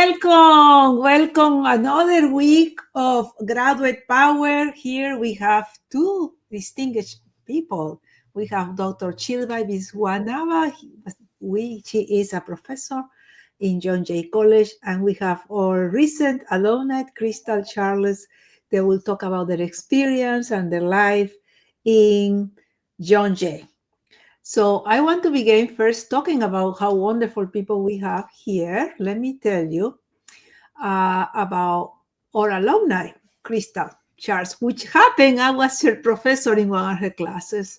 Welcome. Another week of Graduate Power. Here we have two distinguished people. We have Dr. Shilpa Viswanath. She is a professor in John Jay College, and we have our recent alumni, Krystal Charles. They will talk about their experience and their life in John Jay. So I want to begin first talking about how wonderful people we have here. Let me tell you about our alumni, Krystal Charles, which happened, I was her professor in one of her classes.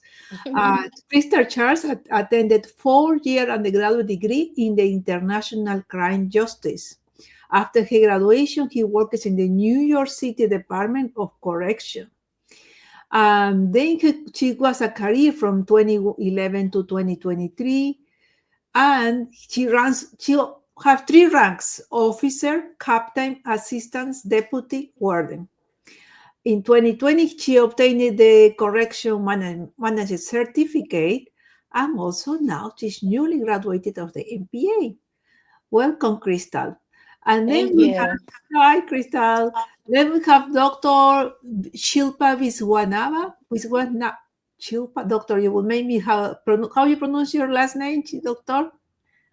Krystal Charles attended 4-year undergraduate degree in the International Crime Justice. After her graduation, he works in the New York City Department of Correction. Then she was a career from 2011 to 2023, and she have 3 ranks: officer, captain, assistant, deputy warden. In 2020, she obtained the correction manager certificate, and also now she's newly graduated of the MPA. Welcome, Krystal. And then hi, Krystal. Then we have Dr. Shilpa Viswanath. Shilpa, doctor, you will make me how you pronounce your last name, doctor?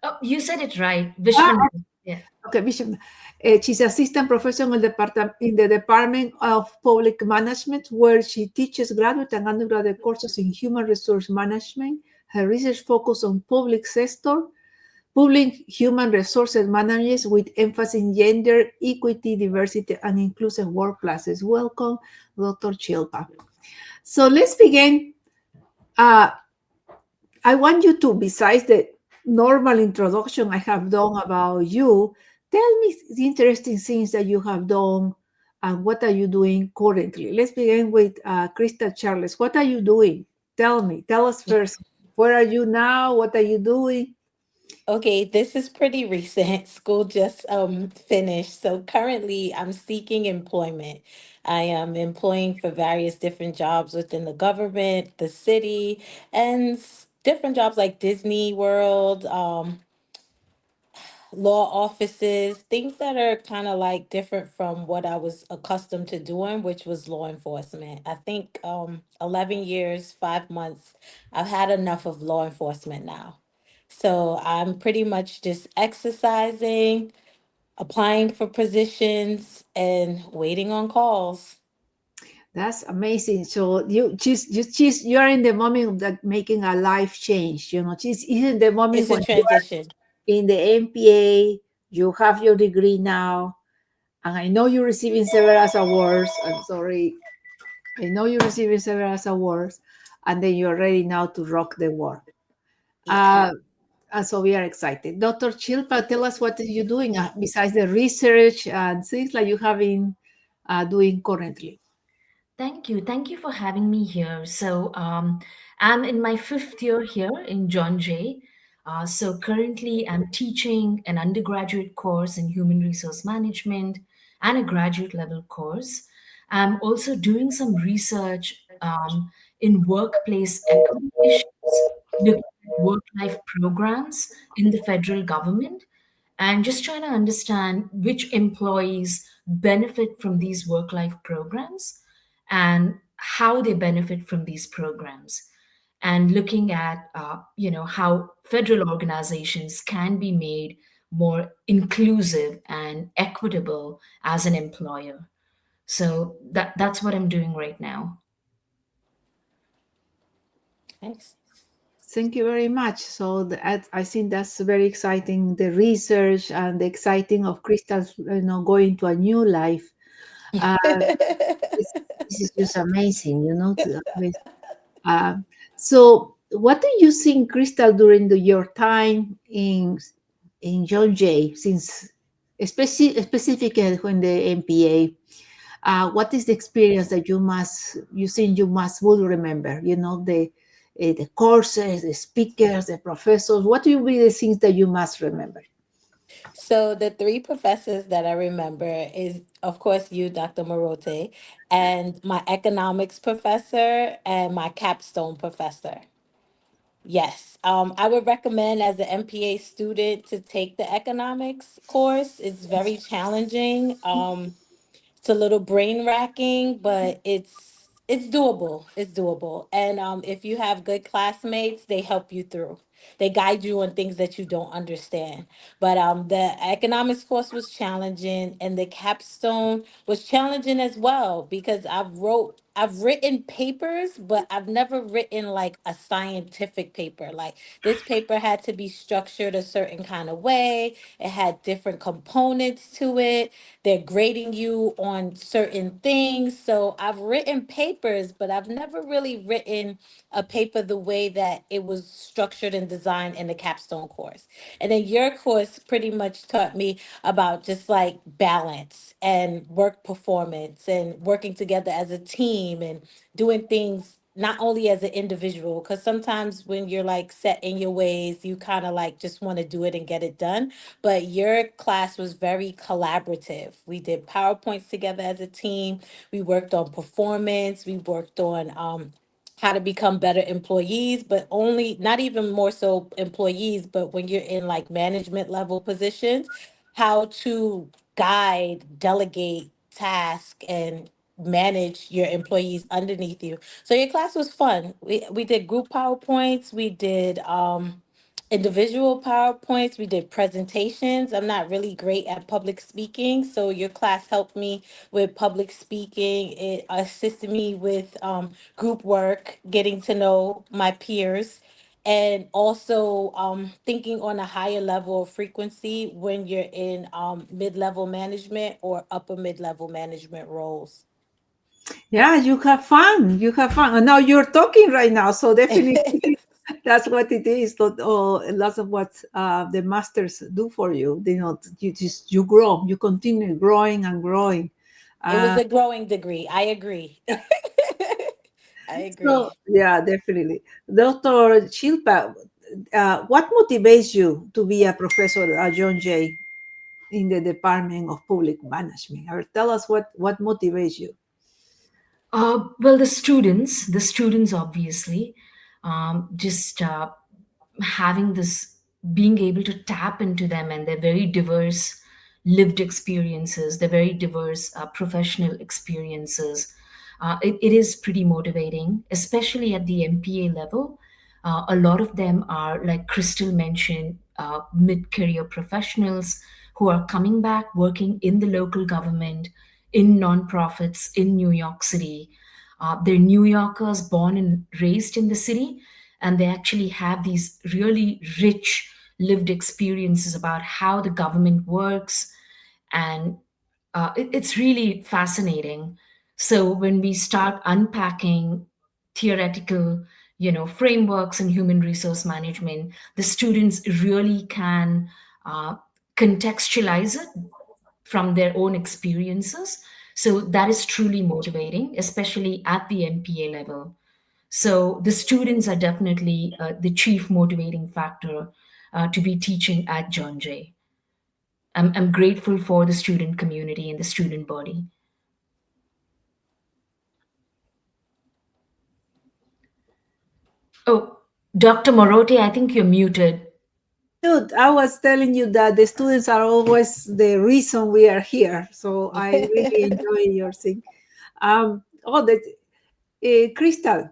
Oh, you said it right. Vishwanath. Yeah. Okay, Vishwanath. She's assistant professor in the Department of Public Management, where she teaches graduate and undergraduate courses in human resource management. Her research focuses on public human resources managers with emphasis in gender, equity, diversity, and inclusive workplaces. Welcome, Dr. Shilpa. So let's begin. I want you to, besides the normal introduction I have done about you, tell me the interesting things that you have done and what are you doing currently. Let's begin with Krystal Charles. What are you doing? Tell us first. Where are you now? What are you doing? Okay, this is pretty recent. School just finished. So currently I'm seeking employment. I am employing for various different jobs within the government, the city, and different jobs like Disney World, law offices, things that are kind of like different from what I was accustomed to doing, which was law enforcement. I think 11 years, 5 months, I've had enough of law enforcement now. So I'm pretty much just exercising, applying for positions, and waiting on calls. That's amazing. So you are in the moment of that making a life change. She's in the moment It's a when you are transition. in the MPA. You have your degree now, and I know you're receiving several awards. I'm sorry, I know you're receiving several awards, and then you're ready now to rock the world. Yeah. And so we are excited. Dr. Shilpa, tell us what are you doing besides the research and things like you have been doing currently. Thank you. Thank you for having me here. So, I'm in my 5th year here in John Jay. So, currently, I'm teaching an undergraduate course in human resource management and a graduate level course. I'm also doing some research in workplace equity issues, looking at work life programs in the federal government, and just trying to understand which employees benefit from these work life programs and how they benefit from these programs, and looking at how federal organizations can be made more inclusive and equitable as an employer. So that's what I'm doing right now. Thanks. Thank you very much. So I think that's very exciting. The research and the exciting of Krystal's, going to a new life. Uh, this is just amazing, Uh, so, what do you think, Krystal, during your time in John Jay, since specifically when the MPA? What is the experience that you think you must will remember? The courses, the speakers, the professors. What will be the things that you must remember? So the 3 professors that I remember is, of course, you, Dr. Morote, and my economics professor and my capstone professor. Yes. I would recommend as an MPA student to take the economics course. It's very challenging. It's a little brain racking, but it's doable. It's doable. And if you have good classmates, they help you through. They guide you on things that you don't understand. But the economics course was challenging, and the capstone was challenging as well because I've written papers, but I've never written like a scientific paper. Like this paper had to be structured a certain kind of way. It had different components to it. They're grading you on certain things. So I've written papers, but I've never really written a paper the way that it was structured and designed in the capstone course. And then your course pretty much taught me about just like balance and work performance and working together as a team and doing things not only as an individual, because sometimes when you're like set in your ways, you kind of like just want to do it and get it done. But your class was very collaborative. We did PowerPoints together as a team. We worked on performance. We worked on how to become better employees, but only not even more so employees, but when you're in like management level positions, how to guide, delegate, task, and manage your employees underneath you. So your class was fun. We did group PowerPoints, we did individual PowerPoints, we did presentations. I'm not really great at public speaking, so your class helped me with public speaking. It assisted me with group work, getting to know my peers, and also thinking on a higher level of frequency when you're in mid-level management or upper mid-level management roles. Yeah, you have fun. You have fun. And now you're talking right now. So definitely that's what it is. Lots of what the masters do for you. You grow, you continue growing and growing. It was Uh, a growing degree. I agree. I so agree. yeah, definitely. Dr. Shilpa, what motivates you to be a professor at John Jay in the Department of Public Management? Or tell us what motivates you. Well, the students obviously, just having this, being able to tap into them and their very diverse lived experiences, their very diverse professional experiences. It is pretty motivating, especially at the MPA level. A lot of them are, like Crystal mentioned, mid career professionals who are coming back working in the local government, in nonprofits in New York City. They're New Yorkers born and raised in the city, and they actually have these really rich lived experiences about how the government works, and it's really fascinating. So when we start unpacking theoretical, frameworks in human resource management, the students really can uh, contextualize it from their own experiences. So that is truly motivating, especially at the MPA level. So the students are definitely the chief motivating factor to be teaching at John Jay. I'm grateful for the student community and the student body. Oh, Dr. Morote, I think you're muted. Dude, I was telling you that the students are always the reason we are here. So I really enjoy your thing. That Crystal,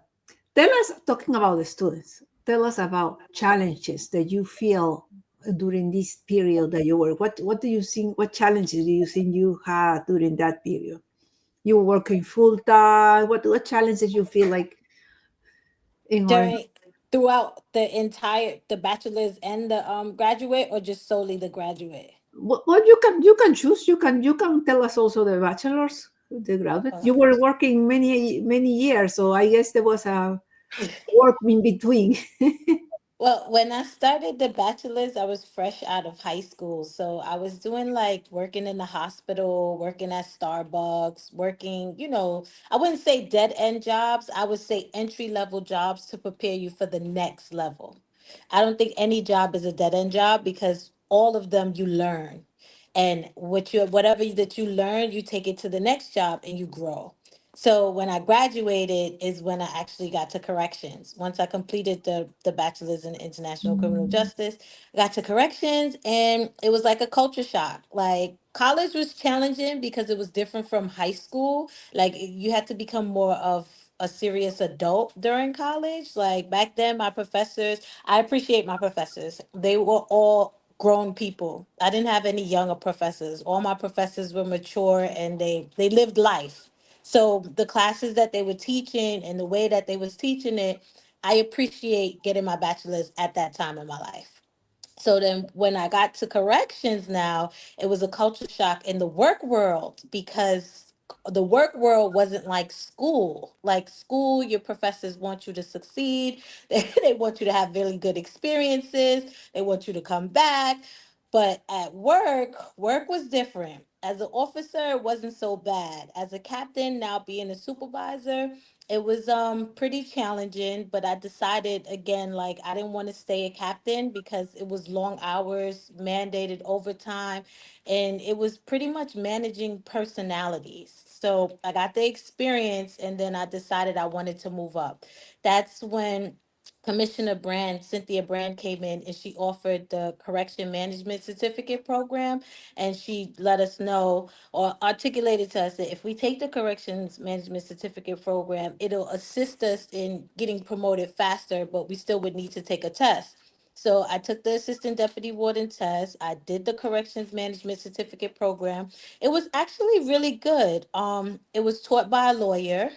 tell us, talking about the students, tell us about challenges that you feel during this period that you were. What do you think? What challenges do you think you had during that period? You were working full time. What challenges you feel like in order? During throughout the bachelor's and the graduate, or just solely the graduate? Well, you can choose. You can tell us also the bachelor's, the graduate. Uh, You were working many years, so I guess there was a work in between. Well, when I started the bachelor's, I was fresh out of high school. So I was doing like working in the hospital, working at Starbucks, working, I wouldn't say dead end jobs. I would say entry level jobs to prepare you for the next level. I don't think any job is a dead end job because all of them you learn. And whatever that you learn, you take it to the next job and you grow. So when I graduated is when I actually got to corrections. Once I completed the bachelor's in international criminal justice, I got to corrections, and it was like a culture shock. Like college was challenging because it was different from high school. Like you had to become more of a serious adult during college. Like back then my professors, I appreciate my professors. They were all grown people. I didn't have any younger professors. All my professors were mature and they lived life. So the classes that they were teaching and the way that they was teaching it, I appreciate getting my bachelor's at that time in my life. So then when I got to corrections now, it was a culture shock in the work world because the work world wasn't like school. Like school, your professors want you to succeed. They want you to have really good experiences. They want you to come back. But at work, work was different. As an officer, it wasn't so bad. As a captain, now being a supervisor, it was pretty challenging, but I decided again, like I didn't want to stay a captain because it was long hours, mandated overtime, and it was pretty much managing personalities. So I got the experience, and then I decided I wanted to move up. That's when Commissioner Brand, Cynthia Brand, came in and she offered the Correction Management Certificate Program, and she let us know or articulated to us that if we take the Corrections Management Certificate Program, it'll assist us in getting promoted faster, but we still would need to take a test. So I took the Assistant Deputy Warden test. I did the Corrections Management Certificate Program. It was actually really good. It was taught by a lawyer,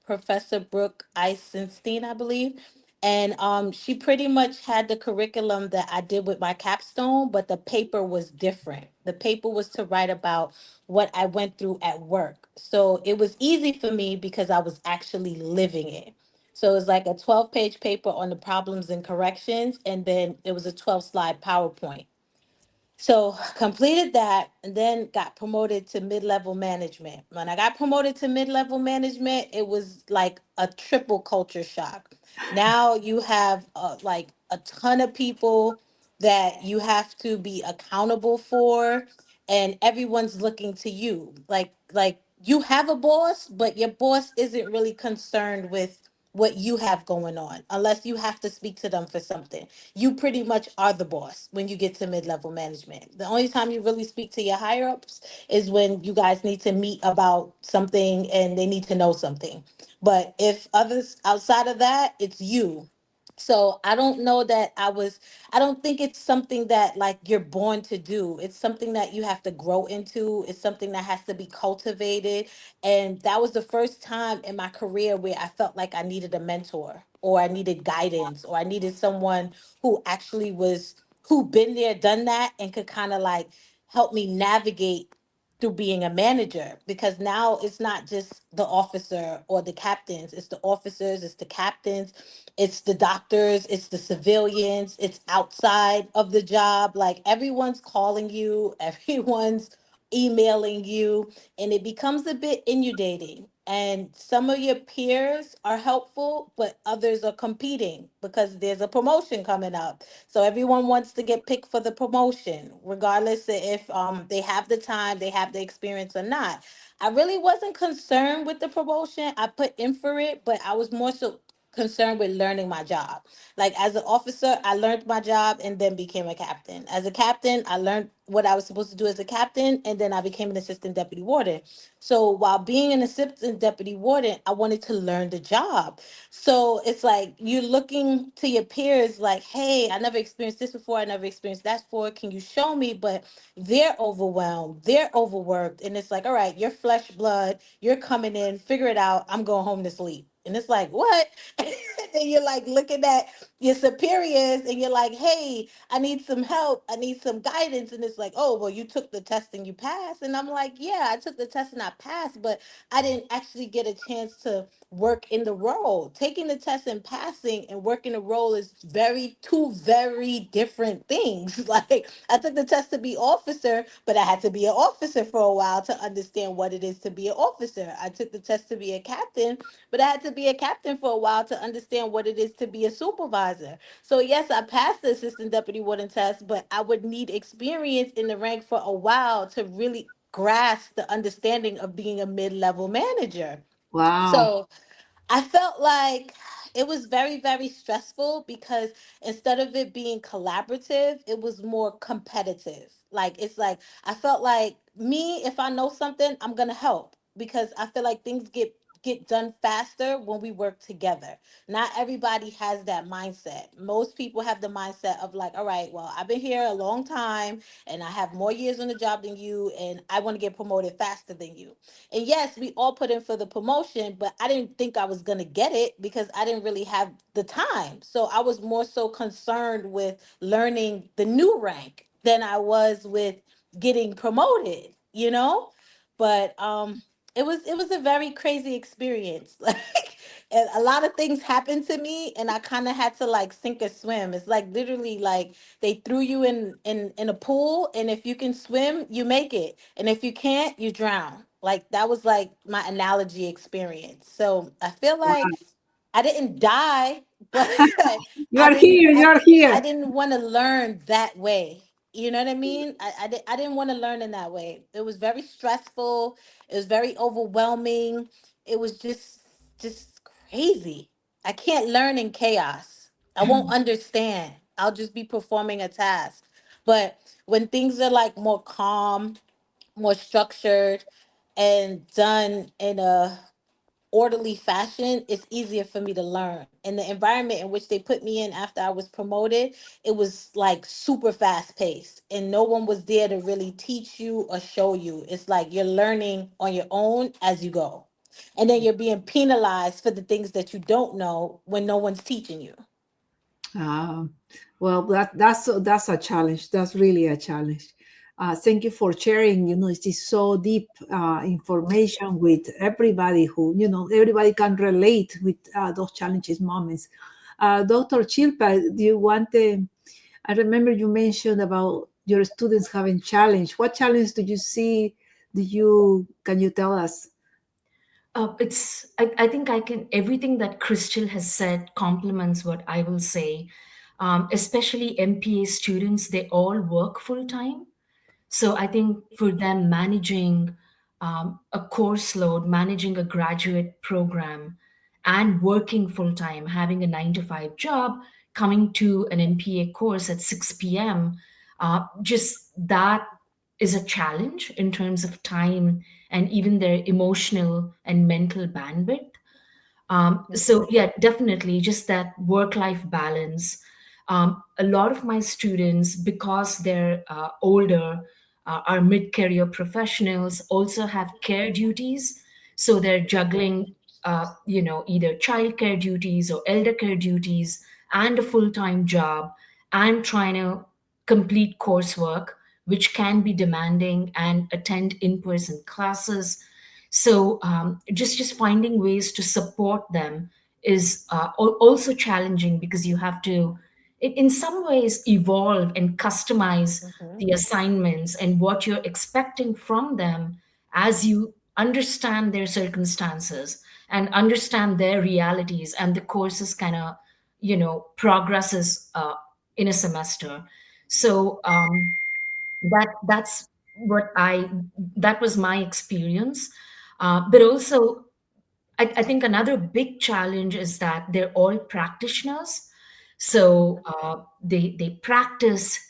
Professor Brooke Eisenstein, I believe. And she pretty much had the curriculum that I did with my capstone, but the paper was different. The paper was to write about what I went through at work. So it was easy for me because I was actually living it. So it was like a 12-page paper on the problems and corrections, and then it was a 12-slide PowerPoint. So completed that and then got promoted to mid-level management. When I got promoted to mid-level management, it was like a triple culture shock. Now you have like a ton of people that you have to be accountable for, and everyone's looking to you. Like you have a boss, but your boss isn't really concerned with what you have going on unless you have to speak to them for something. You pretty much are the boss when you get to mid-level management. The only time you really speak to your higher ups is when you guys need to meet about something and they need to know something. But if others outside of that, it's you. So I don't know that I don't think it's something that like you're born to do. It's something that you have to grow into. It's something that has to be cultivated. And that was the first time in my career where I felt like I needed a mentor or I needed guidance or I needed someone who actually was who been there, done that, and could kind of like help me navigate through being a manager, because now it's not just the officer or the captains, it's the officers, it's the captains, it's the doctors, it's the civilians, it's outside of the job. Like everyone's calling you, everyone's emailing you, and it becomes a bit inundating. And some of your peers are helpful, but others are competing because there's a promotion coming up. So everyone wants to get picked for the promotion, regardless of if they have the time, they have the experience or not. I really wasn't concerned with the promotion. I put in for it, but I was more so concerned with learning my job. Like as an officer, I learned my job and then became a captain. As a captain, I learned what I was supposed to do as a captain, and then I became an assistant deputy warden. So while being an assistant deputy warden, I wanted to learn the job. So it's like you're looking to your peers like, hey, I never experienced this before, I never experienced that before. Can you show me? But they're overwhelmed, they're overworked, and it's like, all right, you're flesh blood, you're coming in, figure it out. I'm going home to sleep. And it's like, what? And you're like looking at your superiors and you're like, hey, I need some help. I need some guidance. And it's like, oh, well, you took the test and you passed. And I'm like, yeah, I took the test and I passed, but I didn't actually get a chance to work in the role. Taking the test and passing and working the role is two very different things. Like I took the test to be officer, but I had to be an officer for a while to understand what it is to be an officer. I took the test to be a captain, but I had to be a captain for a while to understand what it is to be a supervisor. So yes, I passed the assistant deputy warden test, but I would need experience in the rank for a while to really grasp the understanding of being a mid-level manager. Wow. So I felt like it was very, very stressful because instead of it being collaborative, it was more competitive. Like, it's like, I felt like me, if I know something, I'm going to help because I feel like things get done faster when we work together. Not everybody has that mindset. Most people have the mindset of like, all right, well, I've been here a long time and I have more years on the job than you and I want to get promoted faster than you. And yes, we all put in for the promotion, but I didn't think I was going to get it because I didn't really have the time. So I was more so concerned with learning the new rank than I was with getting promoted, you know? But it was a very crazy experience. Like, and a lot of things happened to me and I kind of had to like sink or swim. It's like literally like they threw you in a pool, and if you can swim, you make it, and if you can't, you drown. Like, that was like my analogy experience. So I feel like Wow. I didn't die, but You are here. You are I here. didn't want to learn that way. You know what I mean? I didn't want to learn in that way. It was very stressful. It was very overwhelming. It was just crazy. I can't learn in chaos. I won't understand. I'll just be performing a task. But when things are like more calm, more structured, and done in a orderly fashion, it's easier for me to learn. And the environment in which they put me in after I was promoted, it was like super fast paced, and no one was there to really teach you or show you. It's like you're learning on your own as you go. And then you're being penalized for the things that you don't know when no one's teaching you. Um, well, that's a challenge. That's really a challenge. Thank you for sharing. It is so deep information with everybody who everybody can relate with those challenges moments. Dr. Chilpa, do you want to? I remember you mentioned about your students having challenge. What challenge do you see? Do you Can you tell us? I think I can, everything that Crystal has said complements what I will say. Especially MPA students, they all work full time. So I think for them, managing a course load, managing a graduate program, and working full time, having a 9 to 5 job, coming to an MPA course at 6 p.m., just that is a challenge in terms of time and even their emotional and mental bandwidth. So yeah, definitely just that work-life balance. A lot of my students, because they're older, are mid-career professionals, also have care duties. So they're juggling, either childcare duties or elder care duties and a full-time job and trying to complete coursework, which can be demanding, and attend in-person classes. So just finding ways to support them is also challenging, because you have to in some ways evolve and customize Mhm. the assignments and what you're expecting from them as you understand their circumstances and understand their realities, and the courses kind of progresses in a semester. So that's what I that was my experience. But also, I think another big challenge is that they're all practitioners. So they practice,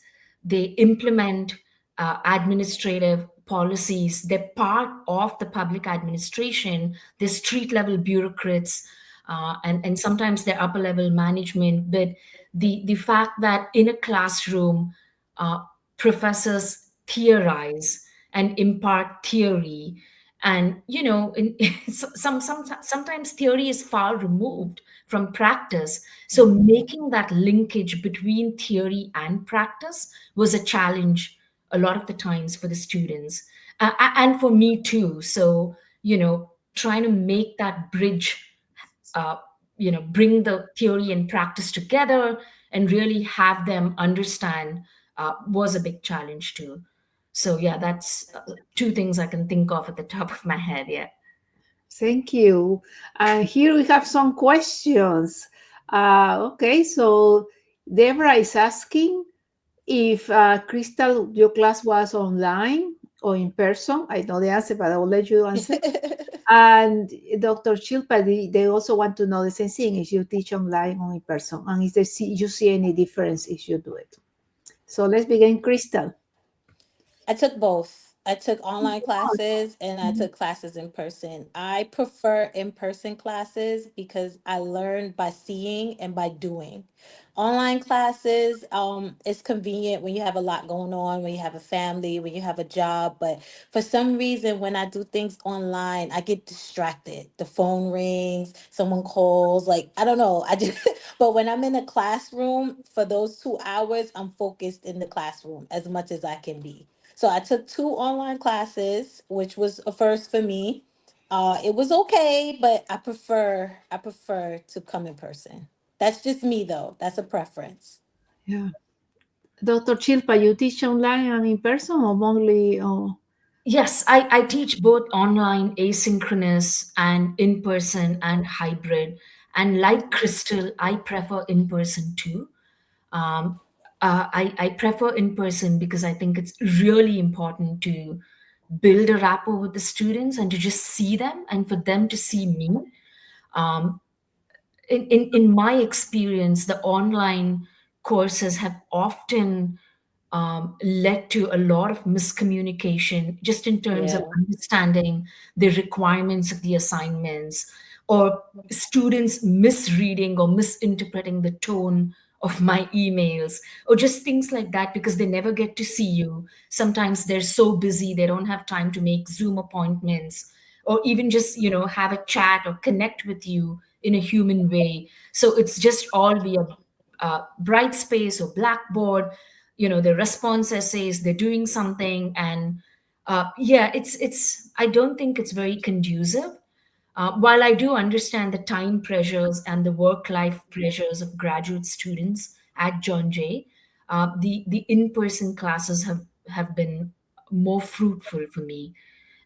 they implement administrative policies. They're part of the public administration. They're street level bureaucrats, and sometimes they're upper level management. But the fact that in a classroom, uh, professors theorize and impart theory, and sometimes theory is far removed from practice. So making that linkage between theory and practice was a challenge a lot of the times for the students, and for me too. So trying to make that bridge, uh, bring the theory and practice together and really have them understand, was a big challenge too. So yeah, that's two things I can think of at the top of my head. Yeah. Thank you. And here we have some questions. Okay, so Deborah is asking if Crystal, your class was online or in person. I know the answer, but I will let you answer. And Dr. Shilpa, they also want to know the same thing: if you teach online or in person, and if you see any difference if you do it. So let's begin, Krystal. I took both. I took online Oh, classes and I mhm. took classes in person. I prefer in person classes because I learn by seeing and by doing. Online classes, it's convenient when you have a lot going on, when you have a family, when you have a job. But for some reason, when I do things online, I get distracted. The phone rings, someone calls, like, I don't know. I just, but when I'm in a classroom for those 2 hours, I'm focused in the classroom as much as I can be. So I took two online classes, which was a first for me. It was okay, but I prefer to come in person. That's just me though. That's a preference. Yeah. Dr. Shilpa, you teach online and in person or only? Oh, Yes, I teach both online, asynchronous, and in person and hybrid. And like Crystal, I prefer in person too. Um, I prefer in person because I think it's really important to build a rapport with the students and to just see them and for them to see me. Um, in my experience, the online courses have often led to a lot of miscommunication just in terms of Yeah. understanding the requirements of the assignments, or students misreading or misinterpreting the tone of my emails, or just things like that, because they never get to see you. Sometimes they're so busy they don't have time to make Zoom appointments, or even just have a chat or connect with you in a human way. So it's just all via bright space or blackboard. The response essays, they're doing something, and yeah, it's I don't think it's very conducive. While I do understand the time pressures and the work life pressures of graduate students at John Jay, the in-person classes have been more fruitful for me.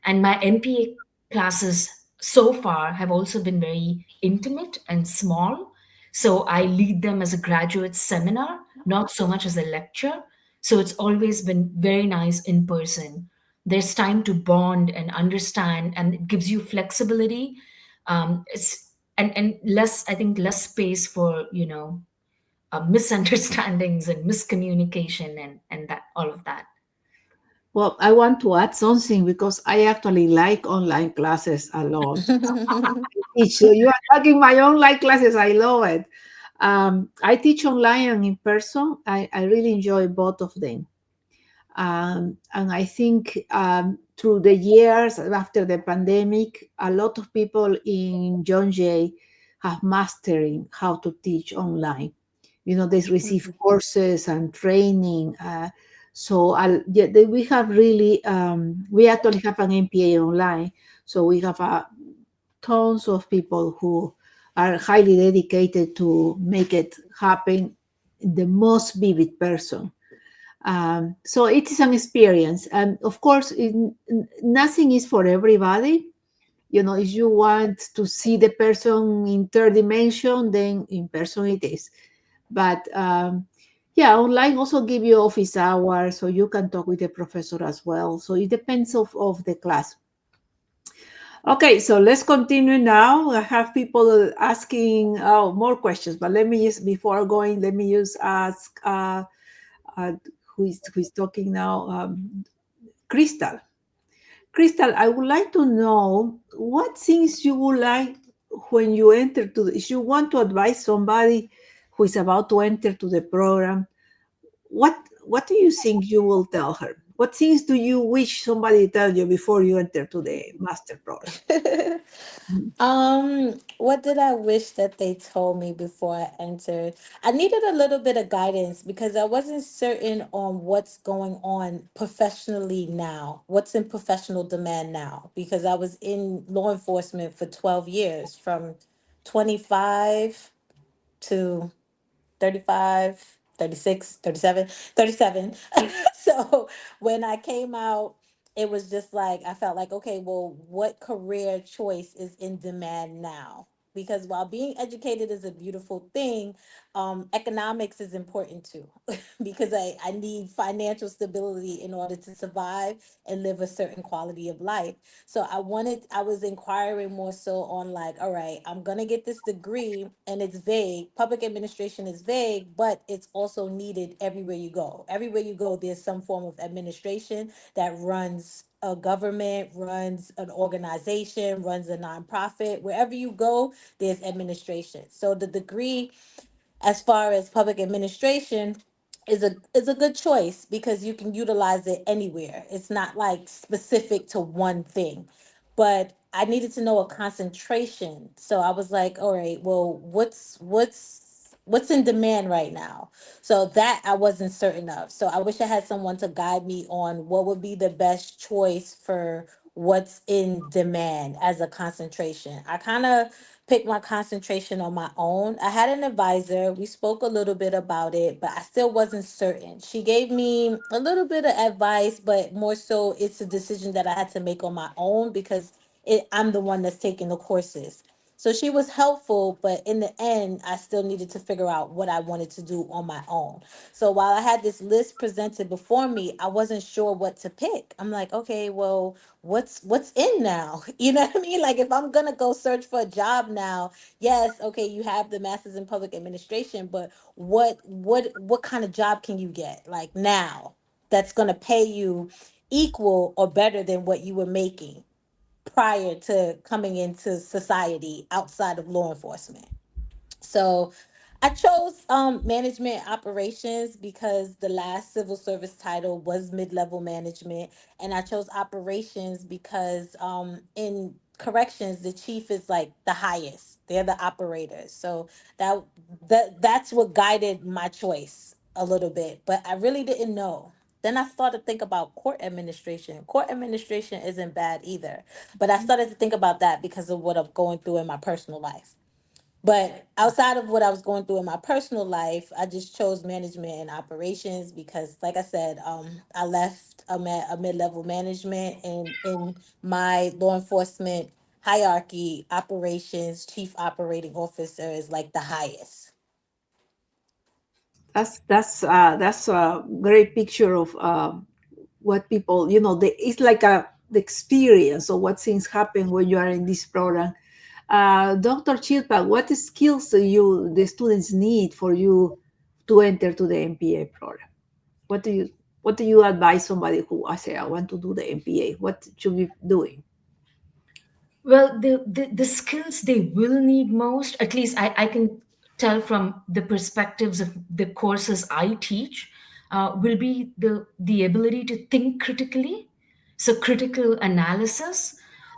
And my MPA classes so far have also been very intimate and small. So I lead them as a graduate seminar, not so much as a lecture. So it's always been very nice in person. There's time to bond and understand, and it gives you flexibility. It's and less, I think, less space for misunderstandings and miscommunication and that all of that. well, I want to add something because I actually like online classes a lot. Teach. So you are talking my online classes. I love it. I teach online and in person. I really enjoy both of them. And I think through the years after the pandemic, a lot of people in John Jay have mastering how to teach online. They receive courses and training. So yeah, we have really, we actually have an MPA online. So we have tons of people who are highly dedicated to make it happen in the most vivid person. So it is an experience, and of course, nothing is for everybody. If you want to see the person in third dimension, then in person it is. But yeah, online also give you office hours, so you can talk with the professor as well. So it depends of the class. Okay, so let's continue now. I have people asking more questions, but let me just before going, let me just ask uh, who is talking now. Krystal. Krystal, I would like to know what things you would like when you enter to if you want to advise somebody who is about to enter to the program, what do you think you will tell her? What things do you wish somebody tell you before you enter to the master program? What did I wish that they told me before I entered? I needed a little bit of guidance because I wasn't certain on what's going on professionally now, what's in professional demand now, because I was in law enforcement for 12 years, from 25 to 35, 36, 37, 37. So when I came out, it was just like, I felt like, okay, well, what career choice is in demand now? because while being educated is a beautiful thing, economics is important too, because I need financial stability in order to survive and live a certain quality of life. So I was inquiring more so on like, all right, I'm going to get this degree and it's vague. Public administration is vague, but it's also needed everywhere you go. Everywhere you go, there's some form of administration that runs a government, runs an organization, runs a nonprofit. Wherever you go, there's administration. So the degree as far as public administration is a good choice because you can utilize it anywhere. It's not like specific to one thing. But I needed to know a concentration. So I was like, all right, well, what's in demand right now? So that I wasn't certain of. So I wish I had someone to guide me on what would be the best choice for what's in demand as a concentration. I kind of pick my concentration on my own. I had an advisor. We spoke a little bit about it, but I still wasn't certain. She gave me a little bit of advice, but more so it's a decision that I had to make on my own because I'm the one that's taking the courses. So she was helpful, but in the end, I still needed to figure out what I wanted to do on my own. So while I had this list presented before me, I wasn't sure what to pick. I'm like, okay, well, what's in now? You know what I mean? Like if I'm gonna go search for a job now, yes, okay, you have the master's in public administration, but what kind of job can you get like now that's gonna pay you equal or better than what you were making prior to coming into society outside of law enforcement? So I chose management operations because the last civil service title was mid-level management, and I chose operations because in corrections the chief is like the highest. They're the operators. So that that's what guided my choice a little bit, but I really didn't know. Then I started to think about court administration. Court administration isn't bad either, but I started to think about that because of what I'm going through in my personal life. But outside of what I was going through in my personal life, I just chose management and operations because, like I said, I left a mid-level management, and in my law enforcement hierarchy, operations chief operating officer is like the highest. That's a great picture of what people, it's like the experience of what things happen when you are in this program. Dr. Chilpa, what skills do the students need for you to enter to the MPA program? What do you what do you advise somebody who I say I want to do the MPA? What should we be doing? Well, the skills they will need most, at least I can tell from the perspectives of the courses I teach, will be the ability to think critically, so critical analysis,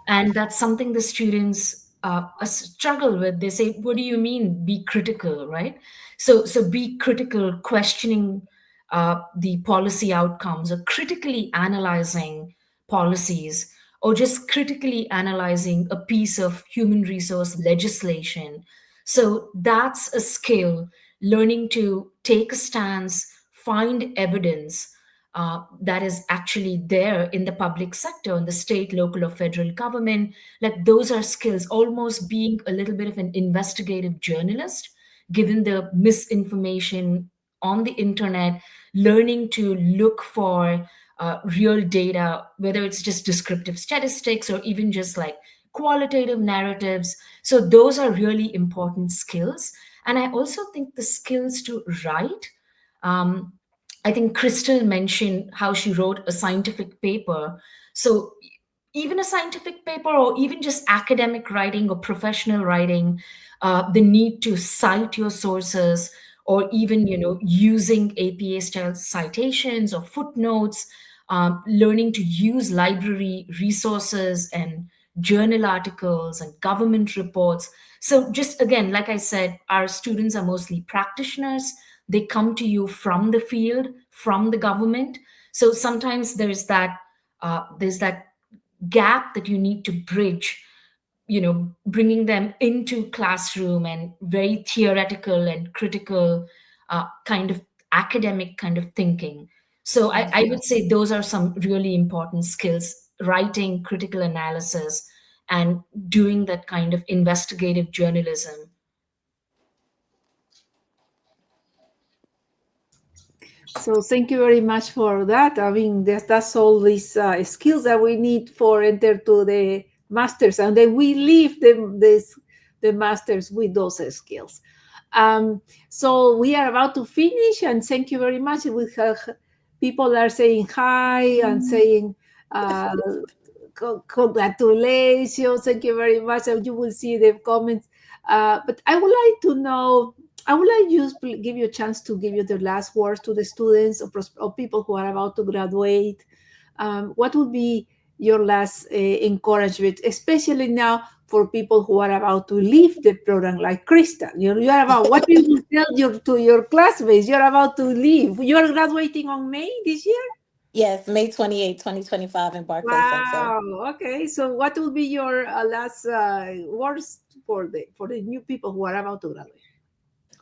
and that's something the students struggle with. They say, "What do you mean, be critical?" Right? So be critical, questioning the policy outcomes, or critically analyzing policies, or just critically analyzing a piece of human resource legislation. So that's a skill, learning to take a stance, find evidence that is actually there in the public sector, in the state, local, or federal government. Like those are skills, almost being a little bit of an investigative journalist, given the misinformation on the internet, learning to look for real data, whether it's just descriptive statistics or even just like qualitative narratives. So, those are really important skills. And I also think the skills to write. Um, I think Krystal mentioned how she wrote a scientific paper. So, even a scientific paper, or even just academic writing or professional writing, the need to cite your sources, or even using APA style citations or footnotes, learning to use library resources and journal articles and government reports. So just again, like I said, our students are mostly practitioners. They come to you from the field, from the government. So sometimes there's that gap that you need to bridge, bringing them into classroom and very theoretical and critical kind of academic kind of thinking. So I would say those are some really important skills: writing, critical analysis, and doing that kind of investigative journalism. So thank you very much for that. I mean, that's all these skills that we need for enter to the masters, and then we leave the masters with those skills. So we are about to finish, and thank you very much. We have people are saying hi and saying uh, congratulations. Thank you very much. And you will see the comments. But I would like to know, I would like you to give you a chance to give you the last words to the students or people who are about to graduate. What would be your last encouragement, especially now for people who are about to leave the program, like Krystal? You're about, what do you tell to your classmates? You're about to leave. You're graduating on May this year? Yes, May 28th, 2025 in Barclays Center. Wow. Okay. So, what will be your last words for the new people who are about to graduate?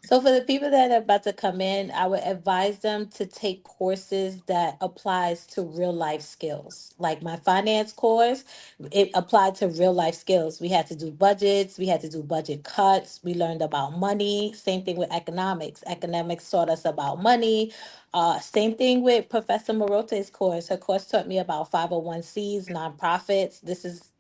So for the people that are about to come in, I would advise them to take courses that applies to real life skills. Like my finance course, it applied to real life skills. We had to do budgets, we had to do budget cuts, we learned about money. Same thing with economics. Economics taught us about money. Same thing with Professor Morote's course. Her course taught me about 501(c)s, nonprofits.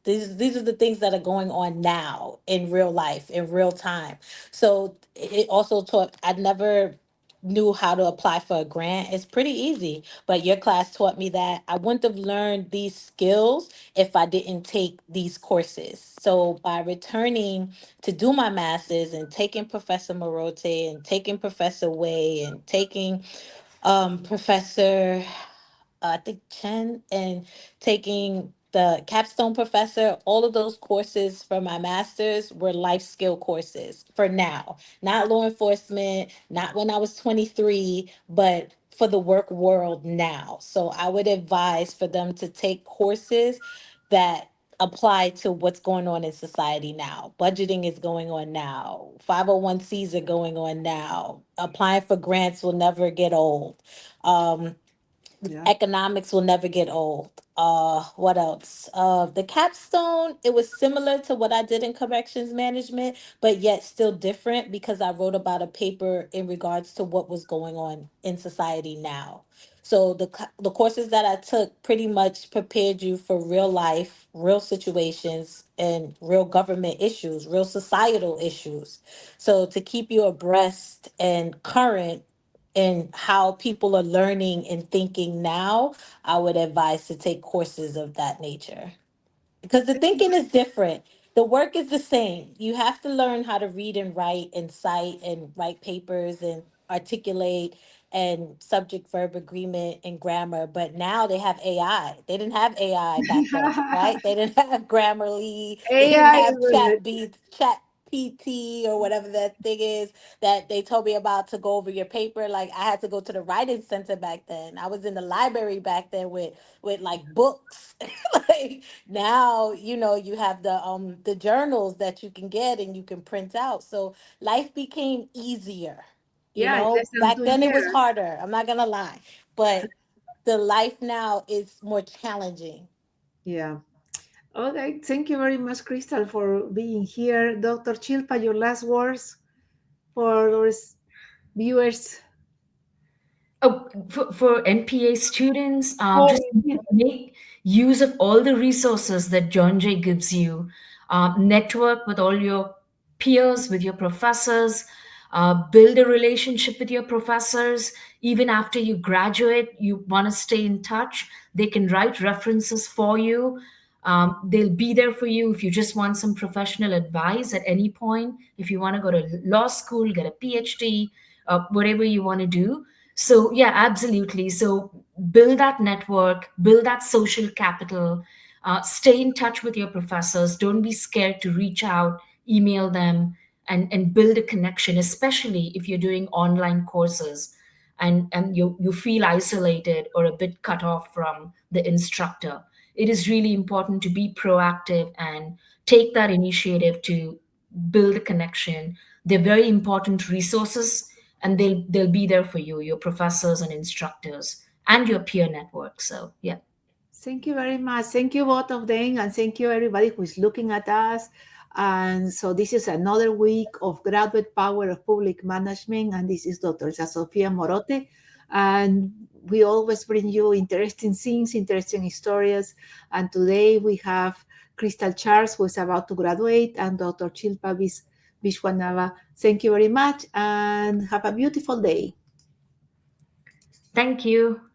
These are the things that are going on now in real life, in real time. So it also taught, I never knew how to apply for a grant. It's pretty easy, but your class taught me that I wouldn't have learned these skills if I didn't take these courses. So by returning to do my master's and taking Professor Morote and taking Professor Way and taking Professor I think Chen, and taking the capstone professor, all of those courses for my master's were life skill courses for now, not law enforcement, not when I was 23, but for the work world now. So I would advise for them to take courses that apply to what's going on in society now. Budgeting is going on now. 501(c)s are going on now. Applying for grants will never get old. Um, Yeah. Economics will never get old. What else? The capstone, it was similar to what I did in corrections management, but yet still different because I wrote about a paper in regards to what was going on in society now. So the courses that I took pretty much prepared you for real life, real situations, and real government issues, real societal issues. So to keep you abreast and current and how people are learning and thinking now, I would advise to take courses of that nature because the thinking is different. The work is the same. You have to learn how to read and write and cite and write papers and articulate and subject verb agreement and grammar. But now they have AI. They didn't have AI back then, right? They didn't have Grammarly. They didn't AI is have with Chat PT or whatever that thing is that they told me about to go over your paper. Like I had to go to the writing center back then. I was in the library back then with like books. Like now, you have the journals that you can get and you can print out. So life became easier. yeah, less than Back two then it was years. harder. I'm not gonna lie. But the life now is more challenging. Yeah. Okay. Thank you very much, Krystal, for being here. Dr. Chilpa, your last words for our viewers. Oh, for NPA students, Oh, just yeah. make use of all the resources that John Jay gives you. Network with all your peers, with your professors, build a relationship with your professors. Even after you graduate, you want to stay in touch. They can write references for you. They'll be there for you if you just want some professional advice at any point. If you want to go to law school, get a PhD, whatever you want to do. So, yeah, absolutely. So, build that network, build that social capital, stay in touch with your professors. Don't be scared to reach out, email them, and build a connection, especially if you're doing online courses and you feel isolated or a bit cut off from the instructor. It is really important to be proactive and take that initiative to build a connection. They're very important resources, and they'll be there for you, your professors and instructors and your peer network. So yeah. Thank you very much. Thank you both of them, and thank you everybody who is looking at us. And so this is another week of Graduate Power of Public Management, and this is Dr. Sofia Morote. And we always bring you interesting things, interesting stories. And today we have Krystal Charles, who is about to graduate, and Dr. Shilpa Viswanath. Thank you very much, and have a beautiful day. Thank you.